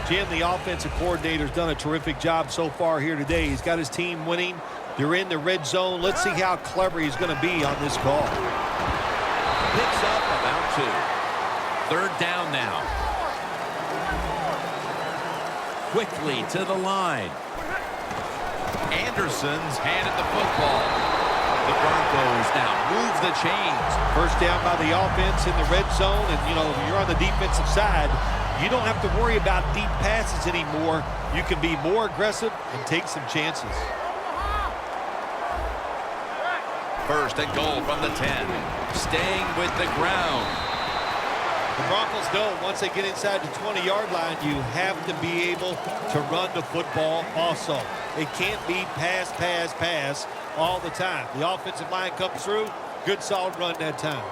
Jim, the offensive coordinator's done a terrific job so far here today. He's got his team winning. They're in the red zone. Let's see how clever he's going to be on this call. Picks up about 2. Third down now. Quickly to the line. Anderson's handed the football. The Broncos now move the chains. First down by the offense in the red zone. And, you know, if you're on the defensive side, you don't have to worry about deep passes anymore. You can be more aggressive and take some chances. First and goal from the 10. Staying with the ground. The Broncos know once they get inside the 20-yard line, you have to be able to run the football also. It can't be pass, pass, pass all the time. The offensive line comes through. Good, solid run that time.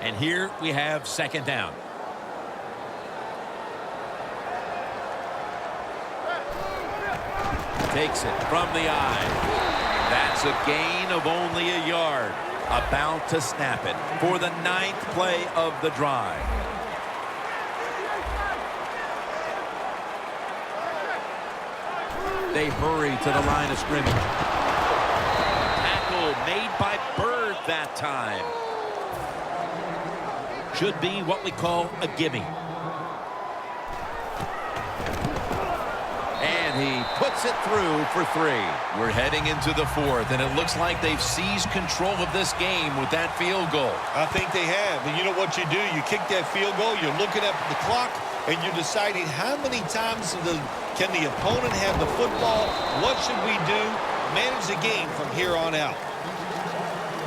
And here we have second down. Takes it from the eye. That's a gain of only a yard. About to snap it for the 9th play of the drive. They hurry to the line of scrimmage. Tackle made by Bird that time. Should be what we call a gimme. And he puts it through for 3. We're heading into the 4th, and it looks like they've seized control of this game with that field goal. I think they have. And you know what you do? You kick that field goal, you're looking at the clock, and you're deciding how many times can the opponent have the football? What should we do? Manage the game from here on out.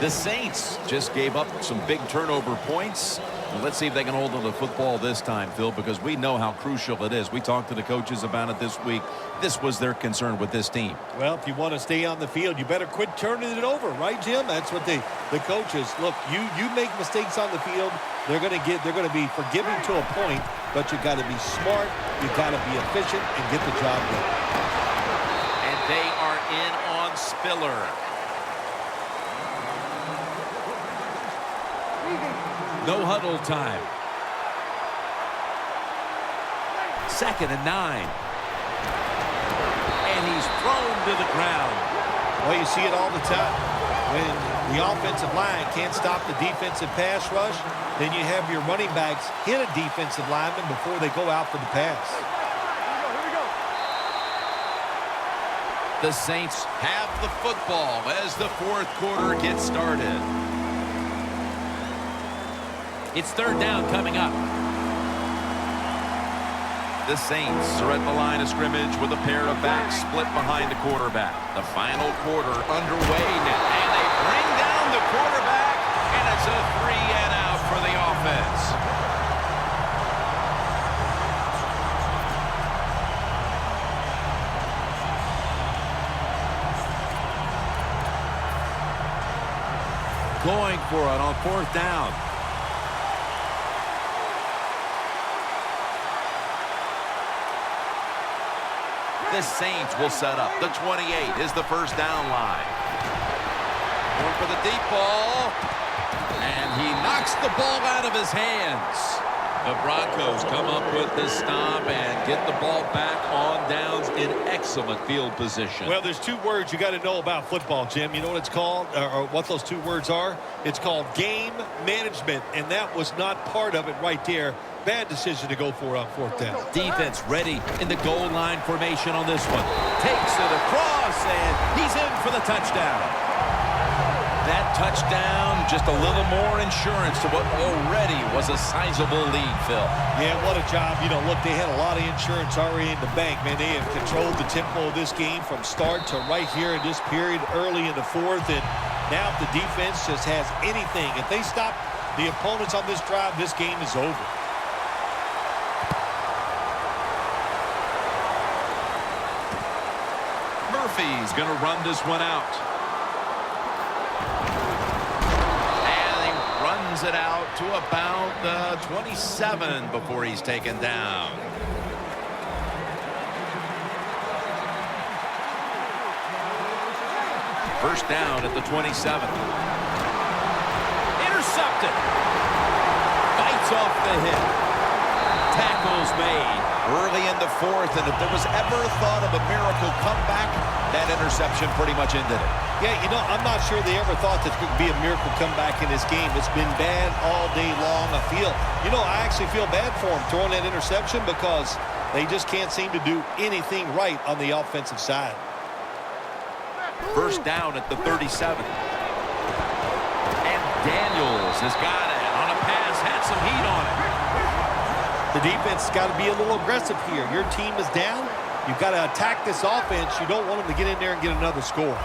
The Saints just gave up some big turnover points. Well, let's see if they can hold on to the football this time, Phil, because we know how crucial it is. We talked to the coaches about it this week. This was their concern with this team. Well, if you want to stay on the field, you better quit turning it over, right, Jim? That's what the coaches look. You make mistakes on the field, they're going to be forgiving to a point, but you got to be smart, you got to be efficient, and get the job done. And they are in on Spiller. No huddle time. 2nd and 9. And he's thrown to the ground. Well, you see it all the time. When the offensive line can't stop the defensive pass rush, then you have your running backs hit a defensive lineman before they go out for the pass. The Saints have the football as the 4th quarter gets started. It's 3rd down coming up. The Saints are at the line of scrimmage with a pair of backs split behind the quarterback. The final quarter underway now. And they bring down the quarterback, and it's a 3-and-out for the offense. Going for it on 4th down. The Saints will set up. The 28 is the first down line. Going for the deep ball. And he knocks the ball out of his hands. The Broncos come up with this stop and get the ball back on downs in excellent field position. Well, there's 2 words you got to know about football, Jim. You know what it's called, or what those 2 words are? It's called game management, and that was not part of it right there. Bad decision to go for on 4th down. Defense ready in the goal line formation on this one. Takes it across, and he's in for the touchdown. That touchdown, just a little more insurance to what already was a sizable lead, Phil. Yeah, what a job. You know, look, they had a lot of insurance already in the bank, man. They have controlled the tempo of this game from start to right here in this period early in the 4th. And now if the defense just has anything, if they stop the opponents on this drive, this game is over. Murphy's going to run this one out. It out to about the 27 before he's taken down. First down at the 27. Intercepted. Bites off the hit. Tackles made early in the fourth, and if there was ever thought of a miracle comeback, that interception pretty much ended it. Yeah, you know, I'm not sure they ever thought there could be a miracle comeback in this game. It's been bad all day long. I actually feel bad for them throwing that interception because they just can't seem to do anything right on the offensive side. First down at the 37. And Daniels has got it on a pass, had some heat on it. The defense has got to be a little aggressive here. Your team is down. You've got to attack this offense. You don't want them to get in there and get another score.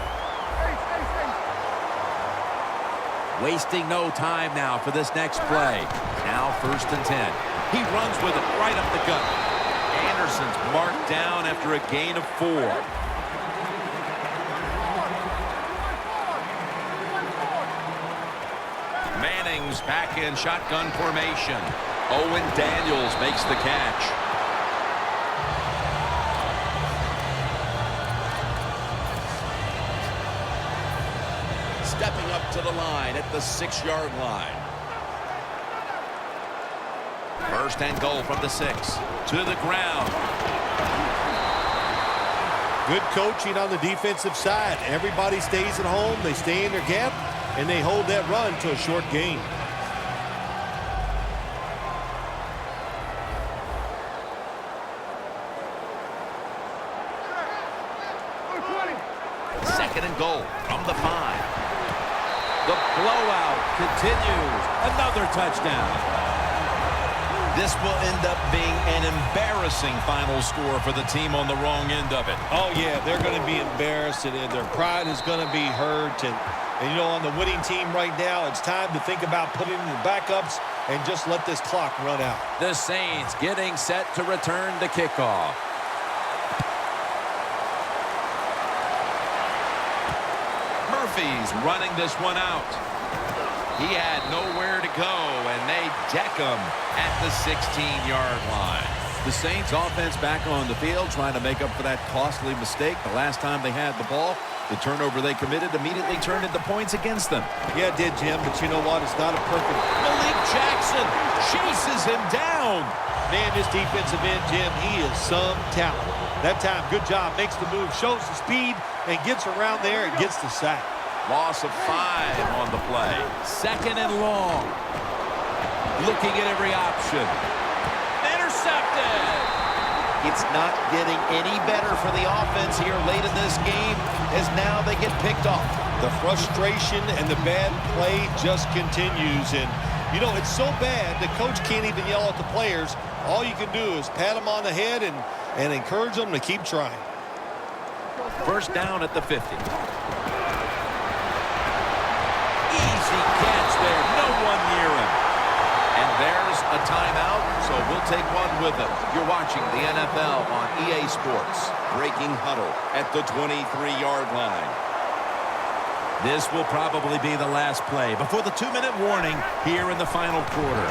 Wasting no time now for this next play. Now first and 10. He runs with it right up the gut. Anderson's marked down after a gain of 4. Manning's back in shotgun formation. Owen Daniels makes the catch. Stepping up to the line at the 6-yard line. First and goal from the 6. To the ground. Good coaching on the defensive side. Everybody stays at home. They stay in their gap, and they hold that run to a short gain. Second and goal from the 5. The blowout continues. Another touchdown. This will end up being an embarrassing final score for the team on the wrong end of it. Oh, yeah, they're going to be embarrassed, and their pride is going to be hurt. And, you know, on the winning team right now, it's time to think about putting in the backups and just let this clock run out. The Saints getting set to return the kickoff. Murphy's running this one out. He had nowhere to go, and they deck him at the 16-yard line. The Saints offense back on the field trying to make up for that costly mistake. The last time they had the ball, the turnover they committed immediately turned into points against them. Yeah, it did, Jim, but you know what? It's not a perfect. Malik Jackson chases him down. Man, this defensive end, Jim, he is some talent. That time, good job, makes the move, shows the speed, and gets around there and gets the sack. Loss of 5 on the play. Second and long. Looking at every option. Intercepted. It's not getting any better for the offense here late in this game as now they get picked off. The frustration and the bad play just continues. And, you know, it's so bad the coach can't even yell at the players. All you can do is pat them on the head and encourage them to keep trying. First down at the 50. Easy catch there. No one near him. And there's a timeout, so we'll take one with them. You're watching the NFL on EA Sports. Breaking huddle at the 23-yard line. This will probably be the last play before the 2-minute warning here in the final quarter.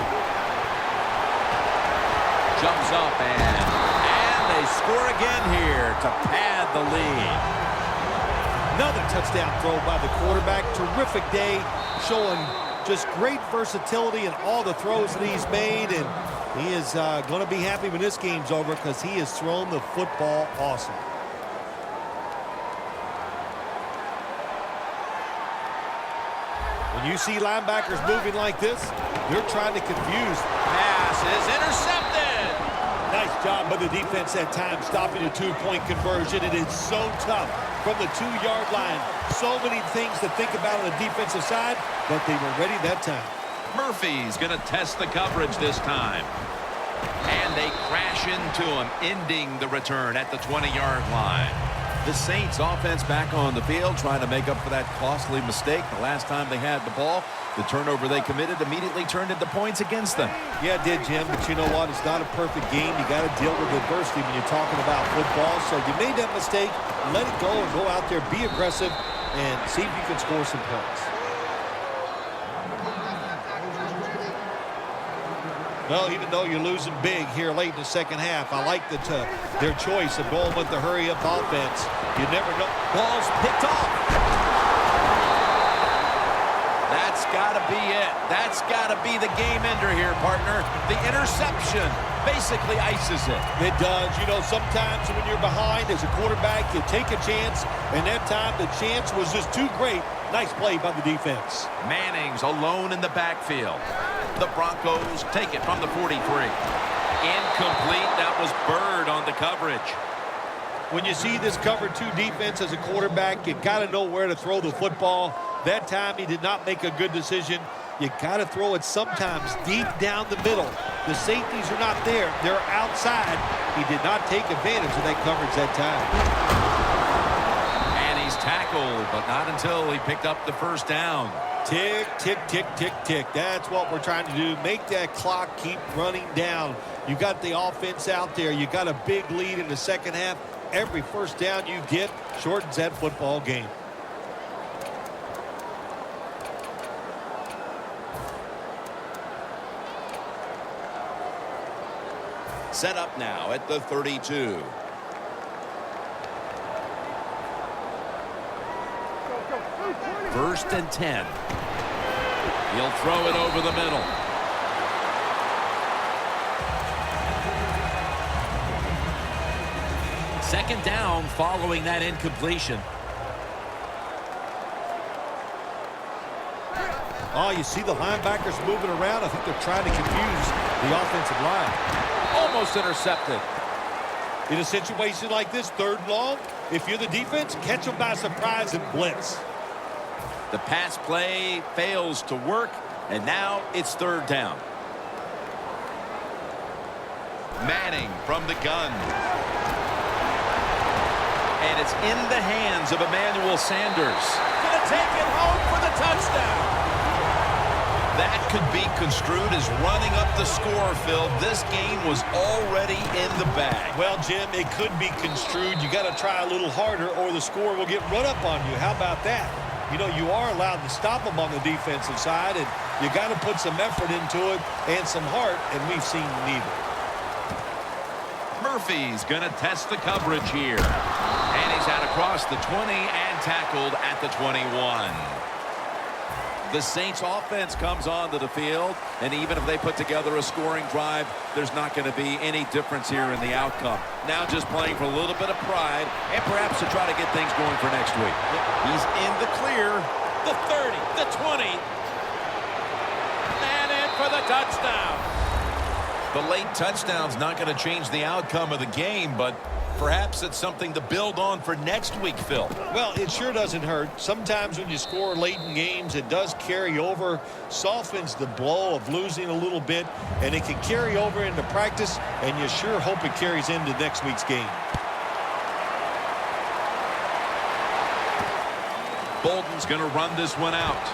Jumps up and they score again here to pad the lead. Another touchdown throw by the quarterback. Terrific day, showing just great versatility in all the throws that he's made. And he is going to be happy when this game's over because he has thrown the football awesome. When you see linebackers moving like this, they're trying to confuse. Pass is intercepted. Nice job by the defense that time, stopping a 2-point conversion. It is so tough from the 2-yard line. So many things to think about on the defensive side, but they were ready that time. Murphy's going to test the coverage this time. And they crash into him, ending the return at the 20-yard line. The Saints offense back on the field trying to make up for that costly mistake. The last time they had the ball, the turnover they committed immediately turned into points against them. Yeah, it did, Jim, but you know what? It's not a perfect game. You got to deal with adversity when you're talking about football. So you made that mistake, let it go and go out there, be aggressive, and see if you can score some points. Well, even though you're losing big here late in the second half, I like that their choice of going with the hurry-up offense. You never know. Ball's picked off. be it. That's got to be the game ender here, partner. The interception basically ices it. It does. You know, sometimes when you're behind as a quarterback, you take a chance, and that time the chance was just too great. Nice play by the defense. Manning's alone in the backfield. The Broncos take it from the 43. Incomplete. That was Bird on the coverage. When you see this cover 2 defense as a quarterback, you got to know where to throw the football. That time he did not make a good decision. You got to throw it sometimes deep down the middle. The safeties are not there. They're outside. He did not take advantage of that coverage that time. And he's tackled, but not until he picked up the first down. Tick, tick, tick, tick, tick. That's what we're trying to do. Make that clock keep running down. You got the offense out there. You got a big lead in the second half. Every first down you get shortens that football game. Set up now at the 32. First and 10. He'll throw it over the middle. Second down following that incompletion. Oh, you see the linebackers moving around. I think they're trying to confuse the offensive line. Almost intercepted. In a situation like this, 3rd and long, if you're the defense, catch them by surprise and blitz. The pass play fails to work, and now it's 3rd down. Manning from the gun. And it's in the hands of Emmanuel Sanders. Gonna take it home for the touchdown. That could be construed as running up the score, Phil. This game was already in the bag. Well, Jim, it could be construed. You got to try a little harder or the score will get run up on you. How about that? You know, you are allowed to stop them on the defensive side, and you got to put some effort into it and some heart, and we've seen neither. Murphy's going to test the coverage here. And he's out across the 20 and tackled at the 21. The Saints offense comes onto the field, and even if they put together a scoring drive, there's not going to be any difference here in the outcome. Now just playing for a little bit of pride and perhaps to try to get things going for next week. He's in the clear. The 30, the 20. And in for the touchdown. The late touchdown's not going to change the outcome of the game, but perhaps it's something to build on for next week, Phil. Well, it sure doesn't hurt. Sometimes when you score late in games, it does carry over, softens the blow of losing a little bit, and it can carry over into practice, and you sure hope it carries into next week's game. Bolden's going to run this one out.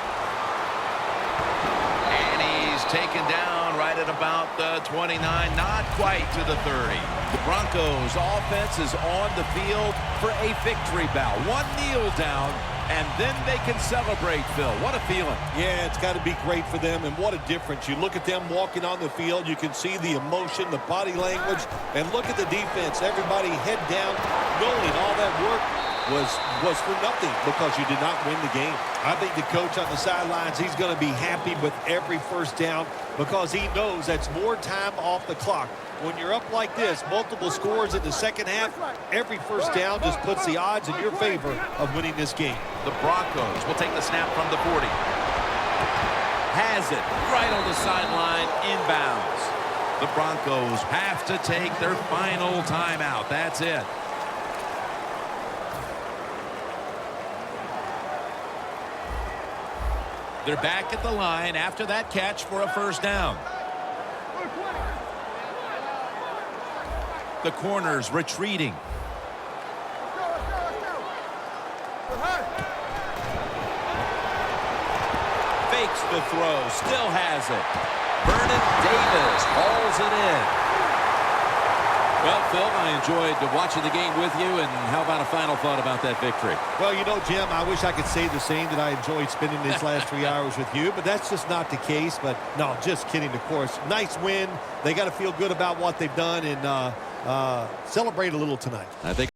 And he's taken down right at about the 29, not quite to the 30. The Broncos offense is on the field for a victory bout. One kneel down, and then they can celebrate, Phil. What a feeling. Yeah, it's got to be great for them, and what a difference. You look at them walking on the field, you can see the emotion, the body language, and look at the defense. Everybody head down, knowing all that work was for nothing because you did not win the game. I think the coach on the sidelines, he's going to be happy with every first down because he knows that's more time off the clock. When you're up like this, multiple scores in the second half, every first down just puts the odds in your favor of winning this game. The Broncos will take the snap from the 40. Has it right on the sideline, inbounds. The Broncos have to take their final timeout. That's it. They're back at the line after that catch for a first down. The corners retreating. Fakes the throw, still has it. Vernon Davis hauls it in. Well, Phil, I enjoyed watching the game with you, and how about a final thought about that victory? Well, you know, Jim, I wish I could say the same, that I enjoyed spending these last 3 hours with you, but that's just not the case. But, no, just kidding, of course. Nice win. They got to feel good about what they've done and celebrate a little tonight. I think